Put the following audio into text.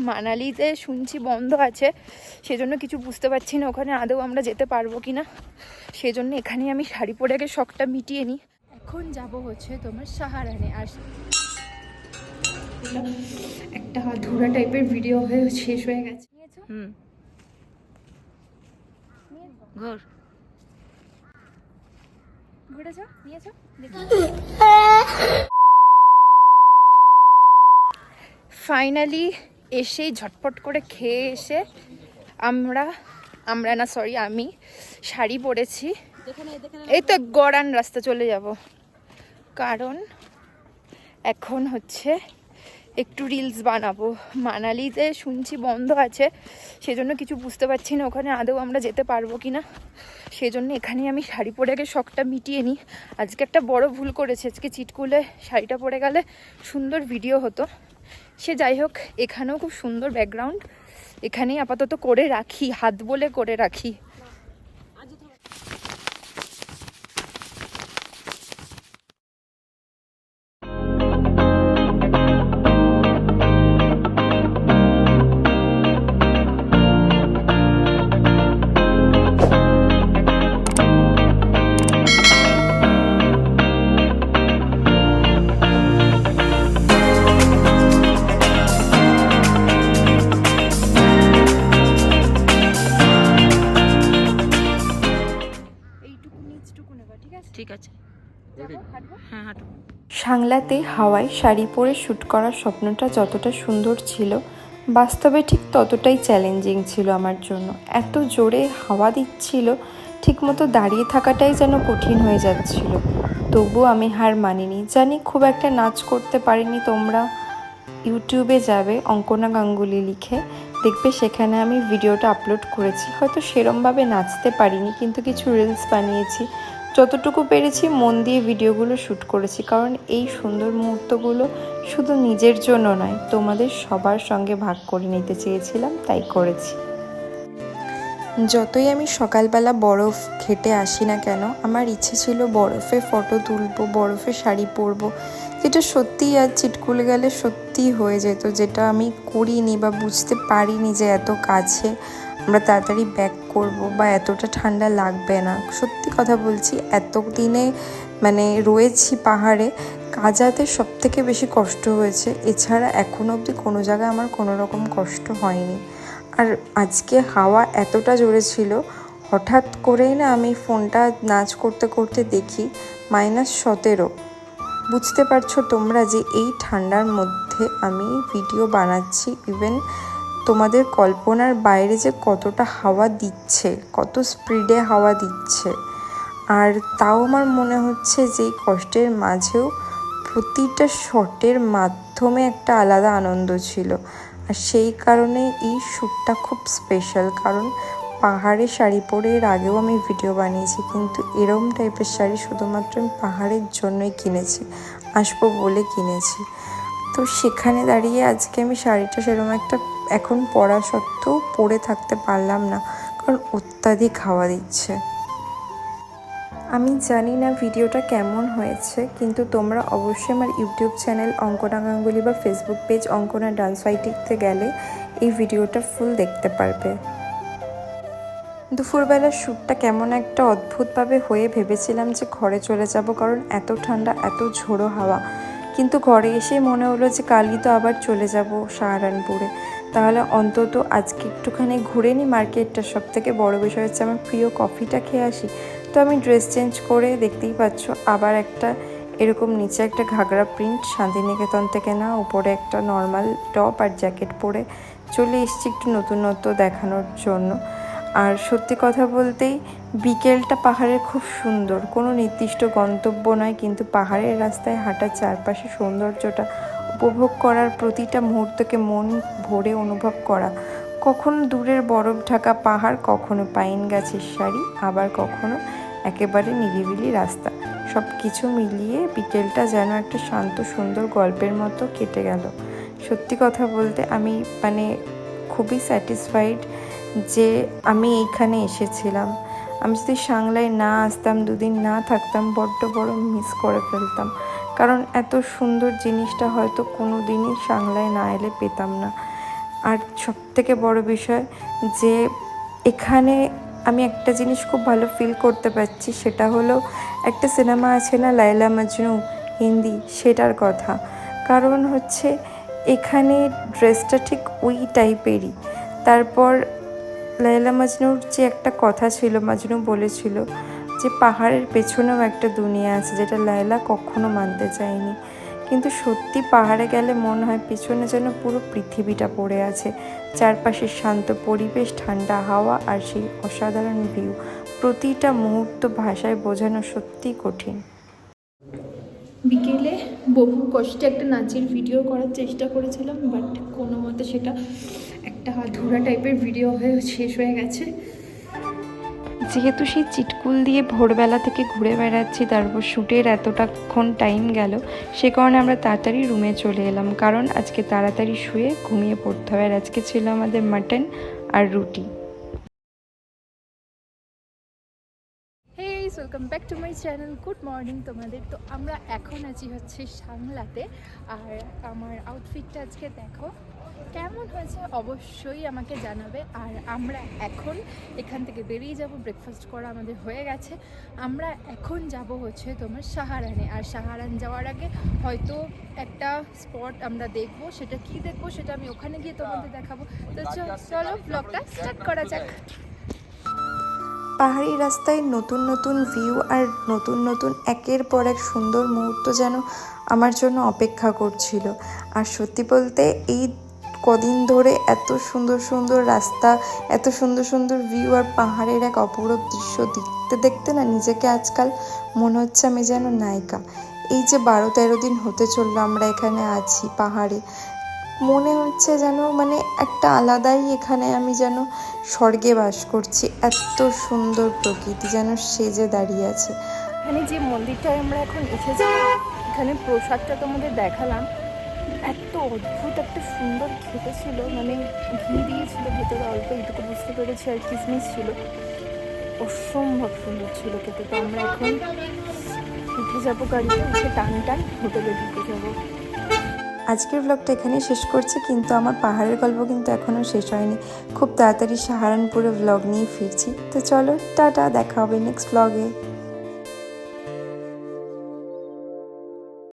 মানালিতে শুনছি বন্ধ আছে, সেজন্য কিছু বুঝতে পারছি না ওখানে আদৌ আমরা যেতে পারবো কি না। সেজন্য এখানেই আমি শাড়ি পরে আগে শখটা মিটিয়ে নিই। এখন যাব হচ্ছে তোমার সাহারানে। আর একটা আধুরা টাইপের ভিডিও হয়ে শেষ হয়ে গেছে। ঘর ঘুরে যাও, নিয়েছো ফাইনালি এসেই ঝটপট করে খেয়ে এসে আমরা না সরি আমি শাড়ি পরেছি। এই তো গড়ান রাস্তা চলে যাব, কারণ এখন হচ্ছে একটু রিলস বানাবো। মানালিতে শুনছি বন্ধ আছে, সেজন্য কিছু বুঝতে পারছি না ওখানে আদৌ আমরা যেতে পারবো কি না। সেজন্য এখানেই আমি শাড়ি পরে আগে শখটা মিটিয়ে নিই। আজকে একটা বড় ভুল করেছে, আজকে চিটকুলে শাড়িটা পরে গেলে সুন্দর ভিডিও হতো। সে যাই হোক, এখানেও খুব সুন্দর ব্যাকগ্রাউন্ড, এখানেই আপাতত করে রাখি, হাত বলে করে রাখি। ঠিক আছে, হ্যাঁ হাঁটো। সাংলাতে হাওয়ায় শাড়ি পরে শ্যুট করার স্বপ্নটা যতটা সুন্দর ছিল, বাস্তবে ঠিক ততটাই চ্যালেঞ্জিং ছিল আমার জন্য। এত জোরে হাওয়া দিচ্ছিল, ঠিকমতো দাঁড়িয়ে থাকাটাই যেন কঠিন হয়ে যাচ্ছিল। তবু আমি হার মানিনি। জানি খুব একটা নাচ করতে পারিনি। তোমরা ইউটিউবে যাবে অঙ্কনা গাঙ্গুলি লিখে, দেখবে সেখানে আমি ভিডিওটা আপলোড করেছি। হয়তো সেরমভাবে নাচতে পারিনি, কিন্তু কিছু রিলস বানিয়েছি। যতটুকু পেরেছি মন দিয়ে ভিডিওগুলো শ্যুট করেছি, কারণ এই সুন্দর মুহূর্তগুলো শুধু নিজের জন্য নয়, তোমাদের সবার সঙ্গে ভাগ করে নিতে চেয়েছিলাম, তাই করেছি। যতই আমি সকালবেলা বরফ ঘেটে আসি না কেন, আমার ইচ্ছে ছিল বরফে ফটো তুলবো, বরফে শাড়ি পরবো, যেটা সত্যিই আজ চিটকুলে গেলে সত্যিই হয়ে যেত, যেটা আমি করিনি বা বুঝতে পারিনি যে এত কাছে আমরা তাড়াতাড়ি ব্যাক করব বা এতটা ঠান্ডা লাগবে না। সত্যি কথা বলছি, এত দিনে মানে রয়েছি পাহাড়ে, কাজাতে সবথেকে বেশি কষ্ট হয়েছে। এছাড়া এখনও অবধি কোনো জায়গায় আমার কোনো রকম কষ্ট হয়নি। আর আজকে হাওয়া এতটা জোরে ছিল, হঠাৎ করেই না আমি ফোনটা নাচ করতে করতে দেখি -17। বুঝতে পারছো তোমরা যে এই ঠান্ডার মধ্যে আমি ভিডিও বানাচ্ছি। ইভেন তোমাদের কল্পনার বাইরে যে কতটা হাওয়া দিচ্ছে, কত স্পিডে হাওয়া দিচ্ছে। আর তাও আমার মনে হচ্ছে যে এই কষ্টের মাঝেও প্রতিটা শটের মাধ্যমে একটা আলাদা আনন্দ ছিল। আর সেই কারণে এই শ্যুটটা খুব স্পেশাল, কারণ পাহাড়ে শাড়ি পরে এর আগেও আমি ভিডিও বানিয়েছি, কিন্তু এরম টাইপের শাড়ি শুধুমাত্র আমি পাহাড়ের জন্যই কিনেছি, আসবো বলে কিনেছি। তো সেখানে দাঁড়িয়ে আজকে আমি শাড়িটা সেরকম একটা এখন পরা সত্ত্বেও পরে থাকতে পারলাম না, কারণ অত্যাধিক হাওয়া দিচ্ছে। আমি জানি না ভিডিওটা কেমন হয়েছে, কিন্তু তোমরা অবশ্যই আমার ইউটিউব চ্যানেল অঙ্কনা গাঙ্গুলি বা ফেসবুক পেজ অঙ্কনা ডান্স ফাইটিংতে গেলে এই ভিডিওটা ফুল দেখতে পারবে। দুপুরবেলার শ্যুটটা কেমন একটা অদ্ভুতভাবে হয়ে ভেবেছিলাম যে ঘরে চলে যাব, কারণ এত ঠান্ডা, এত ঝোড়ো হাওয়া। কিন্তু ঘরে এসে মনে হলো যে কালই তো আবার চলে যাব সাহারানপুরে, তাহলে অন্তত আজকে একটুখানি ঘুরে নিই মার্কেটটা। সবথেকে বড় বিষয় হচ্ছে আমার প্রিয় কফিটা খেয়ে আসি। তো আমি ড্রেস চেঞ্জ করে, দেখতেই পাচ্ছ, আবার একটা এরকম নিচে একটা ঘাগরা প্রিন্ট শান্তিনিকেতন থেকে না, উপরে একটা নর্মাল টপ আর জ্যাকেট পরে চলে এসেছি একটু নতুনত্ব দেখানোর জন্য। আর সত্যি কথা বলতেই বিকেলটা পাহাড়ের খুব সুন্দর, কোনো নির্দিষ্ট গন্তব্য নয়, কিন্তু পাহাড়ের রাস্তায় হাঁটার চারপাশে সৌন্দর্যটা উপভোগ করার, প্রতিটা মুহূর্তকে মন ভরে অনুভব করা। কখনো দূরের বরফ ঢাকা পাহাড়, কখনো পাইন গাছের সারি, আবার কখনো একেবারে নিরিবিলি রাস্তা, সব কিছু মিলিয়ে বিকেলটা যেন একটা শান্ত সুন্দর গল্পের মতো কেটে গেল। সত্যি কথা বলতে আমি খুবই স্যাটিসফাইড যে আমি এইখানে এসেছিলাম। আমি যদি সাংলায় না আসতাম, দুদিন না থাকতাম, বড্ড বড় মিস করে ফেলতাম, কারণ এত সুন্দর জিনিসটা হয়তো কোনো দিনই সাংলায় না এলে পেতাম না। আর সবথেকে বড় বিষয় যে এখানে আমি একটা জিনিস খুব ভালো ফিল করতে পারছি, সেটা হলো একটা সিনেমা আছে না লায়লা মজনু হিন্দি, সেটার কথা। কারণ হচ্ছে এখানে ড্রেসটা ঠিক ওই টাইপেরই। তারপর লায়লা মজনুর যে একটা কথা ছিল, মজনু বলেছিল যে পাহাড়ের পেছনেও একটা দুনিয়া আছে, যেটা লায়লা কখনো মানতে চায়নি। কিন্তু সত্যি পাহাড়ে গেলে মনে হয় পেছনে যেন পুরো পৃথিবীটা পড়ে আছে। চারপাশে শান্ত পরিবেশ, ঠান্ডা হাওয়া আর সেই অসাধারণ ভিউ। প্রতিটা মুহূর্ত ভাষায় বোঝানো সত্যিই কঠিন। বিকেলে বহু কষ্টে একটা নাচের ভিডিও করার চেষ্টা করেছিলাম, বাট কোনো মতে সেটা একটা আধুরা টাইপের ভিডিও হয়ে শেষ হয়ে গেছে। যেহেতু সেই চিটকুল দিয়ে ভোরবেলা থেকে ঘুরে বেড়াচ্ছি, তারপর শ্যুটের এতটাক্ষণ টাইম গেল, সে কারণে আমরা তাড়াতাড়ি রুমে চলে এলাম, কারণ আজকে তাড়াতাড়ি শুয়ে ঘুমিয়ে পড়তে হবে। আর আজকে ছিল আমাদের মাটন আর রুটি। Welcome back to my channel. Good morning তোমাদের। তো আমরা এখন আছি হচ্ছে সাংলাতে, আর আমার আউটফিটটা আজকে দেখো কেমন হয়েছে অবশ্যই আমাকে জানাবে। আর আমরা এখন এখান থেকে বেরিয়ে যাব, ব্রেকফাস্ট করা আমাদের হয়ে গেছে। আমরা এখন যাব হচ্ছে তোমার সাহারানে, আর সাহারান যাওয়ার আগে হয়তো একটা স্পট আমরা দেখব, সেটা কি দেখবো সেটা আমি ওখানে গিয়ে তোমাদের দেখাবো। তো চলো ব্লগটা স্টার্ট করা যাক। পাহাড়ি রাস্তায় নতুন নতুন ভিউ আর নতুন নতুন একের পর এক সুন্দর মুহূর্ত যেন আমার জন্য অপেক্ষা করছিল। আর সত্যি বলতে এই কদিন ধরে এত সুন্দর সুন্দর রাস্তা, এত সুন্দর সুন্দর ভিউ আর পাহাড়ের এক অপরূপ দৃশ্য দেখতে দেখতে না নিজেকে আজকাল মনে হচ্ছে আমি যেন নায়িকা। এই যে 12-13 দিন হতে চললো আমরা এখানে আছি পাহাড়ে, মনে হচ্ছে যেন মানে একটা আলাদাই এখানে আমি যেন স্বর্গে বাস করছি। এত সুন্দর প্রকৃতি যেন সেজে দাঁড়িয়ে আছে। এখানে যে মন্দিরটায় আমরা এখন এসেছি, এখানে প্রসাদটা তোমাদের দেখালাম, এত অদ্ভুত একটা সুন্দর খেতে ছিল, মানে ঘি দিয়েছিল ভেতরে অল্প, এইটুকু বুঝতে পেরেছি, আর কিসমিস ছিল, অসম্ভব সুন্দর ছিল খেতে। তো আমরা এখন উঠে যাবো গাড়িতে, উঠে টান টান হোটেলে ঢুকে যাবো। আজকের ব্লগটা এখানেই শেষ করছি, কিন্তু আমার পাহাড়ের গল্প কিন্তু এখনও শেষ হয়নি। খুব তাড়াতাড়ি সাহারানপুরে ব্লগ নিয়ে ফিরছি। তো চলো টাটা, দেখা হবে নেক্সট ব্লগে।